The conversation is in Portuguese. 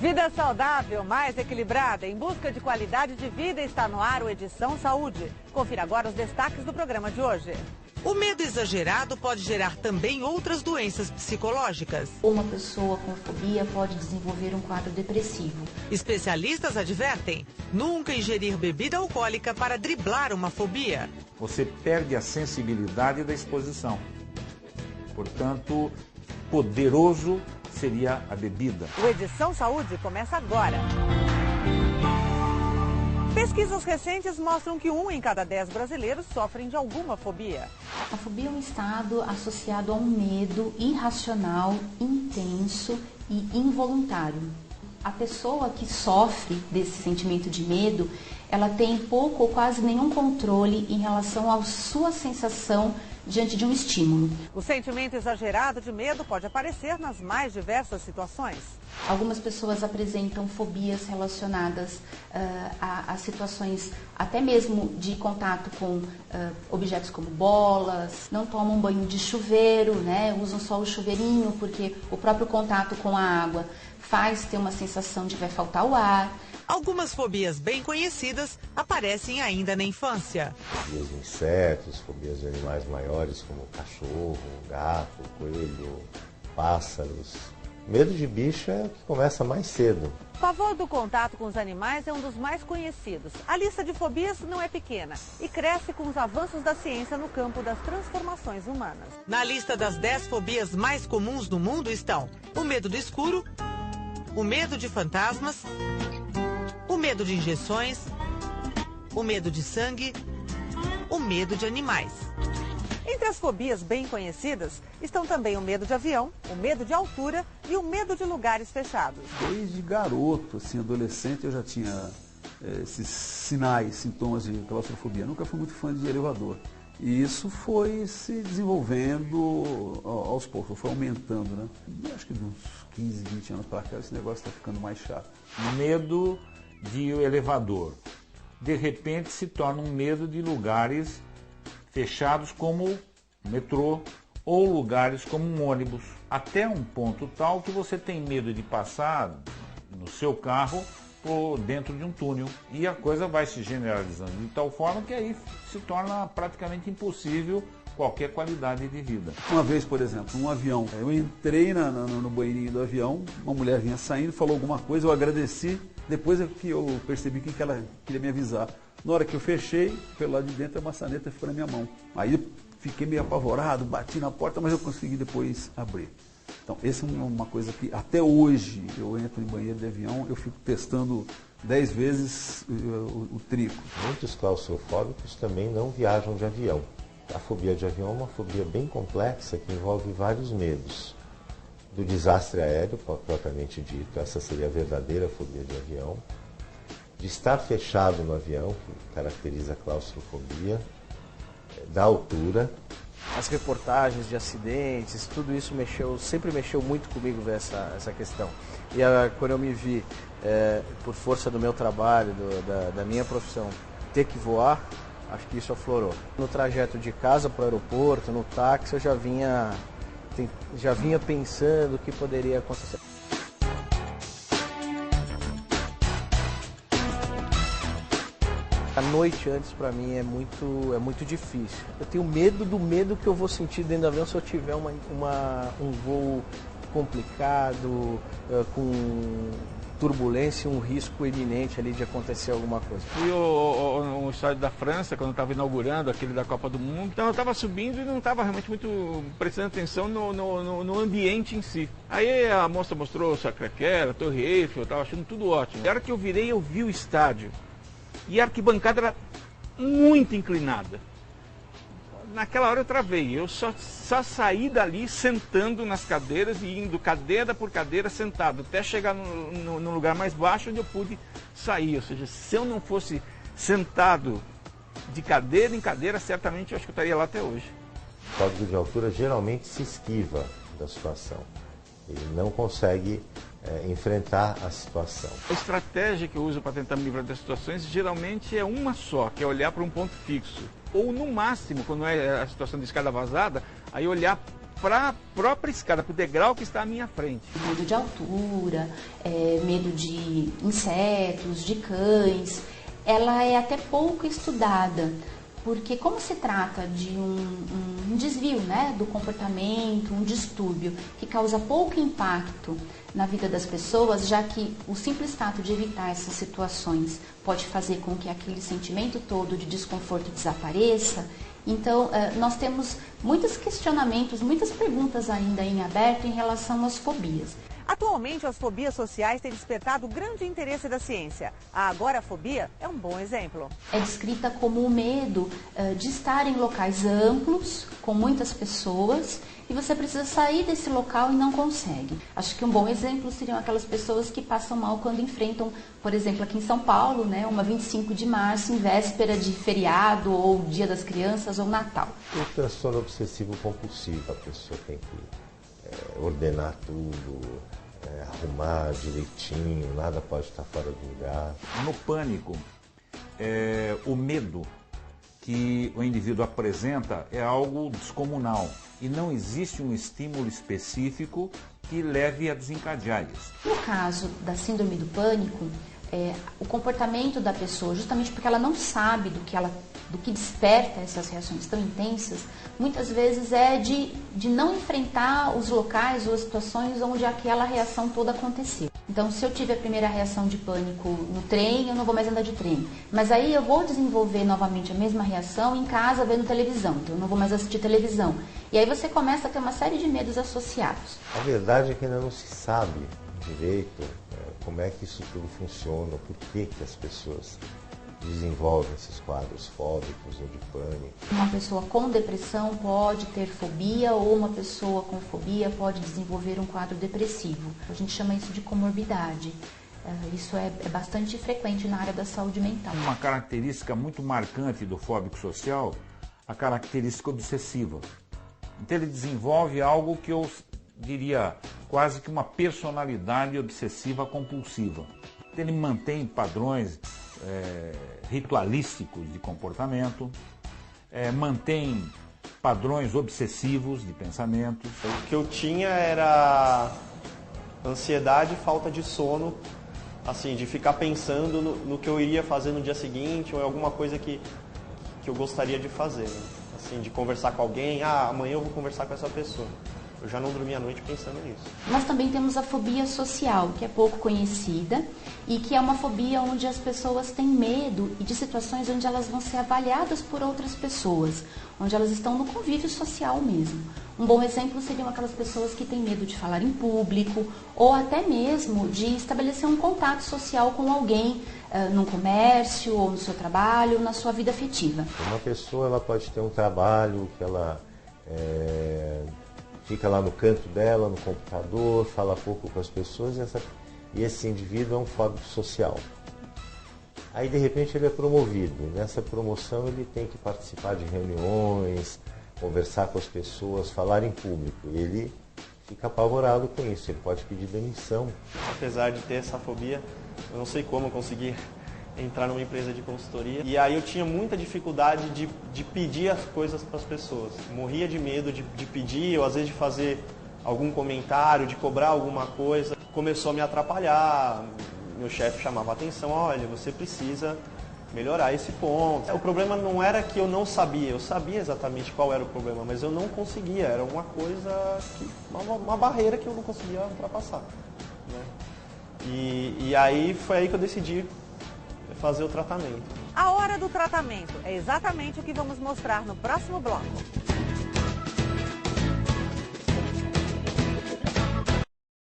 Vida saudável, mais equilibrada, em busca de qualidade de vida, está no ar o Edição Saúde. Confira agora os destaques do programa de hoje. O medo exagerado pode gerar também outras doenças psicológicas. Uma pessoa com fobia pode desenvolver um quadro depressivo. Especialistas advertem: nunca ingerir bebida alcoólica para driblar uma fobia. Você perde a sensibilidade da exposição. Portanto, poderoso seria a bebida. O Edição Saúde começa agora. Pesquisas recentes mostram que 1 em cada 10 brasileiros sofrem de alguma fobia. A fobia é um estado associado a um medo irracional, intenso e involuntário. A pessoa que sofre desse sentimento de medo, ela tem pouco ou quase nenhum controle em relação à sua sensação diante de um estímulo. O sentimento exagerado de medo pode aparecer nas mais diversas situações. Algumas pessoas apresentam fobias relacionadas a situações até mesmo de contato com objetos como bolas, não tomam banho de chuveiro, né? Usam só o chuveirinho porque o próprio contato com a água faz ter uma sensação de que vai faltar o ar. Algumas fobias bem conhecidas aparecem ainda na infância. Fobias de insetos, fobias de animais maiores como cachorro, gato, coelho, pássaros. Medo de bicho é o que começa mais cedo. O pavor do contato com os animais é um dos mais conhecidos. A lista de fobias não é pequena e cresce com os avanços da ciência no campo das transformações humanas. Na lista das 10 fobias mais comuns no mundo estão o medo do escuro, o medo de fantasmas, o medo de injeções, o medo de sangue, o medo de animais. Entre as fobias bem conhecidas estão também o medo de avião, o medo de altura e o medo de lugares fechados. Desde garoto, assim, adolescente, eu já tinha esses sinais, sintomas de claustrofobia. Nunca fui muito fã de elevador. E isso foi se desenvolvendo aos poucos, foi aumentando, né? Acho que de uns 15, 20 anos para cá esse negócio está ficando mais chato. Medo de elevador. De repente se torna um medo de lugares fechados como metrô ou lugares como um ônibus. Até um ponto tal que você tem medo de passar no seu carro por dentro de um túnel. E a coisa vai se generalizando de tal forma que aí se torna praticamente impossível qualquer qualidade de vida. Uma vez, por exemplo, um avião. Eu entrei no banheirinho do avião, uma mulher vinha saindo, falou alguma coisa, eu agradeci. Depois é que eu percebi que ela queria me avisar. Na hora que eu fechei, pelo lado de dentro a maçaneta ficou na minha mão. Aí eu fiquei meio apavorado, bati na porta, mas eu consegui depois abrir. Então, essa é uma coisa que até hoje eu entro em banheiro de avião, eu fico testando 10 vezes o trico. Muitos claustrofóbicos também não viajam de avião. A fobia de avião é uma fobia bem complexa que envolve vários medos. Do desastre aéreo, propriamente dito, essa seria a verdadeira fobia de avião. De estar fechado no avião, que caracteriza a claustrofobia. Da altura. As reportagens de acidentes, tudo isso sempre mexeu muito comigo ver essa questão. E quando eu me vi, por força do meu trabalho, da minha profissão, ter que voar, acho que isso aflorou. No trajeto de casa para o aeroporto, no táxi, eu já vinha pensando o que poderia acontecer. A noite antes para mim é muito difícil. Eu tenho medo do medo que eu vou sentir dentro do avião se eu tiver um voo complicado, com turbulência, um risco iminente ali de acontecer alguma coisa. Fui ao estádio da França, quando estava inaugurando aquele da Copa do Mundo, então eu estava subindo e não estava realmente muito prestando atenção no ambiente em si. Aí a moça mostrou o Sacré-Cœur, a Torre Eiffel, eu estava achando tudo ótimo. Na hora que eu virei, eu vi o estádio. E a arquibancada era muito inclinada. Naquela hora eu travei, eu só saí dali sentando nas cadeiras e indo cadeira por cadeira sentado, até chegar no lugar mais baixo onde eu pude sair. Ou seja, se eu não fosse sentado de cadeira em cadeira, certamente eu acho que eu estaria lá até hoje. O código de altura geralmente se esquiva da situação. Ele não consegue enfrentar a situação. A estratégia que eu uso para tentar me livrar das situações geralmente é uma só, que é olhar para um ponto fixo. Ou no máximo, quando é a situação de escada vazada, aí olhar para a própria escada, para o degrau que está à minha frente. Medo de altura, medo de insetos, de cães, ela é até pouco estudada, porque como se trata de um desvio, né, do comportamento, um distúrbio que causa pouco impacto na vida das pessoas, já que o simples fato de evitar essas situações pode fazer com que aquele sentimento todo de desconforto desapareça. Então, nós temos muitos questionamentos, muitas perguntas ainda em aberto em relação às fobias. Atualmente, as fobias sociais têm despertado grande interesse da ciência. A agorafobia é um bom exemplo. É descrita como o medo de estar em locais amplos, com muitas pessoas, e você precisa sair desse local e não consegue. Acho que um bom exemplo seriam aquelas pessoas que passam mal quando enfrentam, por exemplo, aqui em São Paulo, né, uma 25 de março, em véspera de feriado, ou Dia das Crianças, ou Natal. O transtorno obsessivo compulsivo, a pessoa tem que ordenar tudo, arrumar direitinho, nada pode estar fora do lugar. No pânico, o medo que o indivíduo apresenta é algo descomunal e não existe um estímulo específico que leve a desencadear isso. No caso da síndrome do pânico, o comportamento da pessoa, justamente porque ela não sabe do que desperta essas reações tão intensas, muitas vezes é de não enfrentar os locais ou as situações onde aquela reação toda aconteceu. Então, se eu tive a primeira reação de pânico no trem, eu não vou mais andar de trem. Mas aí eu vou desenvolver novamente a mesma reação em casa vendo televisão, então eu não vou mais assistir televisão. E aí você começa a ter uma série de medos associados. A verdade é que ainda não se sabe direito como é que isso tudo funciona, por que as pessoas desenvolvem esses quadros fóbicos ou de pânico. Uma pessoa com depressão pode ter fobia ou uma pessoa com fobia pode desenvolver um quadro depressivo. A gente chama isso de comorbidade. Isso é bastante frequente na área da saúde mental. Uma característica muito marcante do fóbico social, a característica obsessiva. Então ele desenvolve algo que eu diria quase que uma personalidade obsessiva compulsiva. Ele mantém padrões ritualísticos de comportamento, mantém padrões obsessivos de pensamentos. O que eu tinha era ansiedade e falta de sono, assim, de ficar pensando no que eu iria fazer no dia seguinte ou em alguma coisa que eu gostaria de fazer, né? Assim, de conversar com alguém, amanhã eu vou conversar com essa pessoa. Eu já não dormi à noite pensando nisso. Nós também temos a fobia social, que é pouco conhecida e que é uma fobia onde as pessoas têm medo e de situações onde elas vão ser avaliadas por outras pessoas, onde elas estão no convívio social mesmo. Um bom exemplo seriam aquelas pessoas que têm medo de falar em público ou até mesmo de estabelecer um contato social com alguém num comércio ou no seu trabalho, na sua vida afetiva. Uma pessoa ela pode ter um trabalho que ela fica lá no canto dela, no computador, fala pouco com as pessoas e esse indivíduo é um fóbico social. Aí de repente ele é promovido. Nessa promoção ele tem que participar de reuniões, conversar com as pessoas, falar em público. Ele fica apavorado com isso, ele pode pedir demissão. Apesar de ter essa fobia, eu não sei como eu consegui entrar numa empresa de consultoria. E aí eu tinha muita dificuldade de pedir as coisas para as pessoas. Morria de medo de pedir, ou às vezes de fazer algum comentário, de cobrar alguma coisa. Começou a me atrapalhar. Meu chefe chamava a atenção, olha, você precisa melhorar esse ponto. O problema não era que eu não sabia, eu sabia exatamente qual era o problema, mas eu não conseguia. Era uma coisa, uma barreira que eu não conseguia ultrapassar, né? E aí foi aí que eu decidi fazer o tratamento. A hora do tratamento é exatamente o que vamos mostrar no próximo bloco.